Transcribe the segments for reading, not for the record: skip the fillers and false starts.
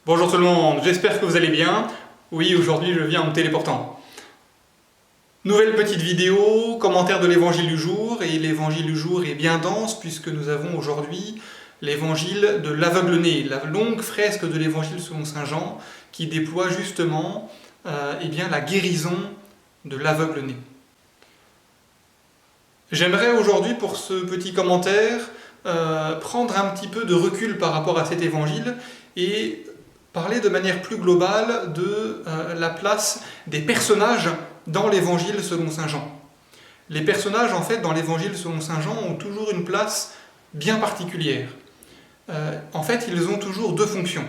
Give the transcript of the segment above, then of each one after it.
Bonjour tout le monde, j'espère que vous allez bien. Oui, aujourd'hui je viens en me téléportant. Nouvelle petite vidéo, commentaire de l'évangile du jour, et l'évangile du jour est bien dense puisque nous avons aujourd'hui l'évangile de l'aveugle-né, la longue fresque de l'évangile selon saint Jean qui déploie justement la guérison de l'aveugle-né. J'aimerais aujourd'hui pour ce petit commentaire prendre un petit peu de recul par rapport à cet évangile et parler de manière plus globale de la place des personnages dans l'évangile selon saint Jean. Les personnages, en fait, dans l'évangile selon saint Jean, ont toujours une place bien particulière. En fait, ils ont toujours deux fonctions.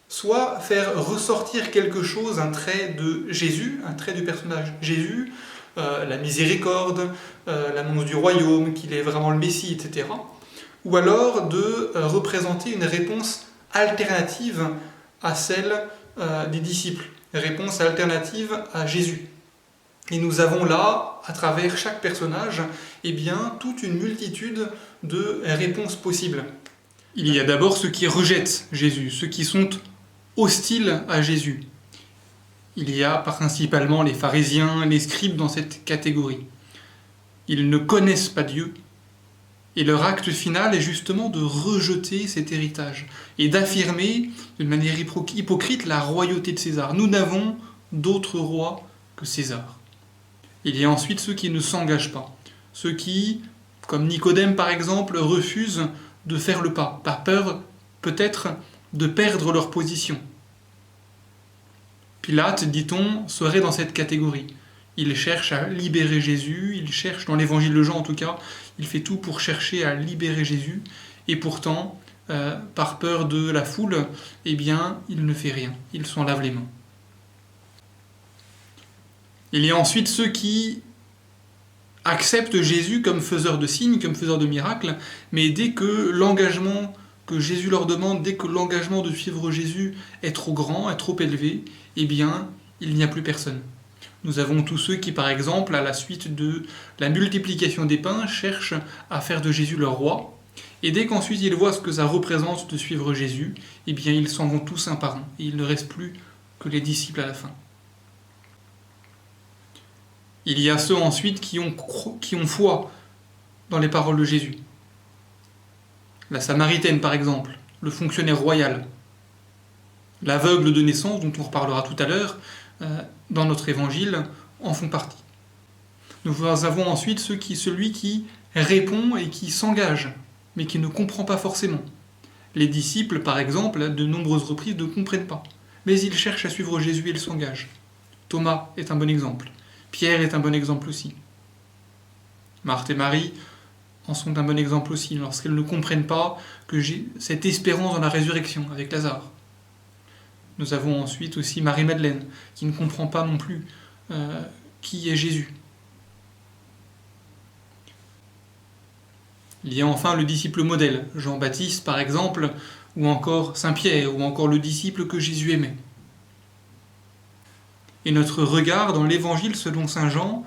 Soit faire ressortir quelque chose, un trait de Jésus, un trait du personnage Jésus, la miséricorde, l'annonce du royaume, qu'il est vraiment le Messie, etc. Ou alors de représenter une réponse alternative à celle des disciples, réponse alternative à Jésus. Et nous avons là, à travers chaque personnage, toute une multitude de réponses possibles. Il y a d'abord ceux qui rejettent Jésus, ceux qui sont hostiles à Jésus. Il y a principalement les pharisiens, les scribes dans cette catégorie. Ils ne connaissent pas Dieu, et leur acte final est justement de rejeter cet héritage et d'affirmer d'une manière hypocrite la royauté de César. Nous n'avons d'autre roi que César. Il y a ensuite ceux qui ne s'engagent pas, ceux qui, comme Nicodème par exemple, refusent de faire le pas, par peur peut-être de perdre leur position. Pilate, dit-on, serait dans cette catégorie. Il cherche à libérer Jésus, il cherche, dans l'évangile de Jean en tout cas, il fait tout pour chercher à libérer Jésus, et pourtant, par peur de la foule, il ne fait rien, il s'en lave les mains. Il y a ensuite ceux qui acceptent Jésus comme faiseur de signes, comme faiseur de miracles, mais dès que l'engagement que Jésus leur demande, dès que l'engagement de suivre Jésus est trop grand, est trop élevé, il n'y a plus personne. Nous avons tous ceux qui, par exemple, à la suite de la multiplication des pains, cherchent à faire de Jésus leur roi, et dès qu'ensuite ils voient ce que ça représente de suivre Jésus, ils s'en vont tous un par un, et il ne reste plus que les disciples à la fin. Il y a ceux ensuite qui ont foi dans les paroles de Jésus. La Samaritaine, par exemple, le fonctionnaire royal, l'aveugle de naissance, dont on reparlera tout à l'heure, dans notre évangile, en font partie. Nous avons ensuite celui qui répond et qui s'engage, mais qui ne comprend pas forcément. Les disciples, par exemple, à de nombreuses reprises, ne comprennent pas, mais ils cherchent à suivre Jésus et ils s'engagent. Thomas est un bon exemple. Pierre est un bon exemple aussi. Marthe et Marie en sont un bon exemple aussi, lorsqu'elles ne comprennent pas que j'ai cette espérance dans la résurrection avec Lazare. Nous avons ensuite aussi Marie-Madeleine, qui ne comprend pas non plus qui est Jésus. Il y a enfin le disciple modèle, Jean-Baptiste par exemple, ou encore Saint-Pierre, ou encore le disciple que Jésus aimait. Et notre regard dans l'évangile selon saint Jean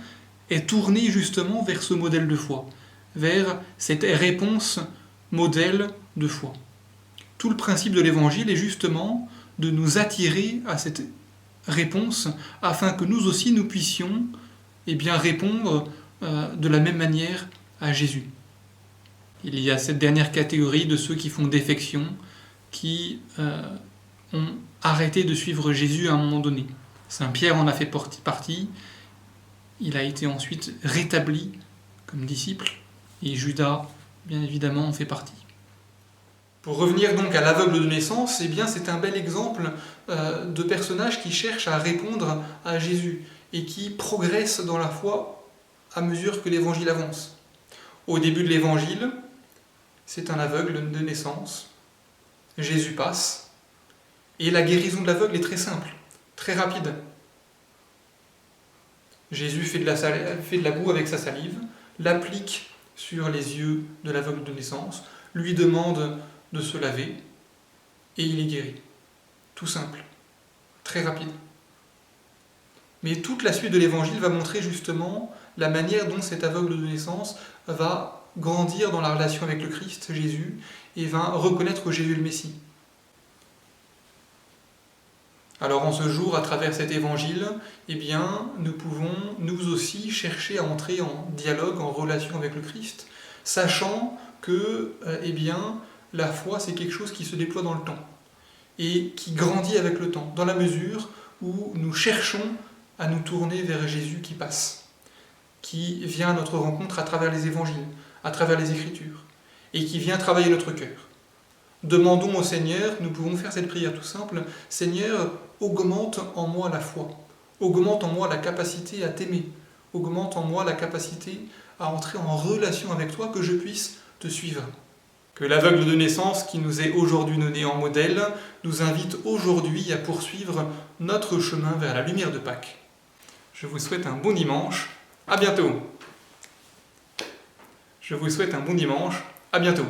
est tourné justement vers ce modèle de foi, vers cette réponse modèle de foi. Tout le principe de l'évangile est justement de nous attirer à cette réponse afin que nous aussi nous puissions répondre de la même manière à Jésus. Il y a cette dernière catégorie de ceux qui font défection, qui ont arrêté de suivre Jésus à un moment donné. Saint Pierre en a fait partie, il a été ensuite rétabli comme disciple, et Judas, bien évidemment, en fait partie. Pour revenir donc à l'aveugle de naissance, c'est un bel exemple de personnage qui cherche à répondre à Jésus et qui progresse dans la foi à mesure que l'évangile avance. Au début de l'évangile, c'est un aveugle de naissance. Jésus passe et la guérison de l'aveugle est très simple, très rapide. Jésus fait de la boue avec sa salive, l'applique sur les yeux de l'aveugle de naissance, lui demande de se laver, et il est guéri. Tout simple, très rapide. Mais toute la suite de l'évangile va montrer justement la manière dont cet aveugle de naissance va grandir dans la relation avec le Christ, Jésus, et va reconnaître Jésus le Messie. Alors en ce jour, à travers cet évangile, eh bien, nous pouvons nous aussi chercher à entrer en dialogue, en relation avec le Christ, sachant que eh bien, la foi, c'est quelque chose qui se déploie dans le temps et qui grandit avec le temps, dans la mesure où nous cherchons à nous tourner vers Jésus qui passe, qui vient à notre rencontre à travers les évangiles, à travers les Écritures, et qui vient travailler notre cœur. Demandons au Seigneur, nous pouvons faire cette prière tout simple, Seigneur, augmente en moi la foi, augmente en moi la capacité à t'aimer, augmente en moi la capacité à entrer en relation avec toi, que je puisse te suivre. Que l'aveugle de naissance qui nous est aujourd'hui donné en modèle nous invite aujourd'hui à poursuivre notre chemin vers la lumière de Pâques. Je vous souhaite un bon dimanche, à bientôt. Je vous souhaite un bon dimanche, à bientôt.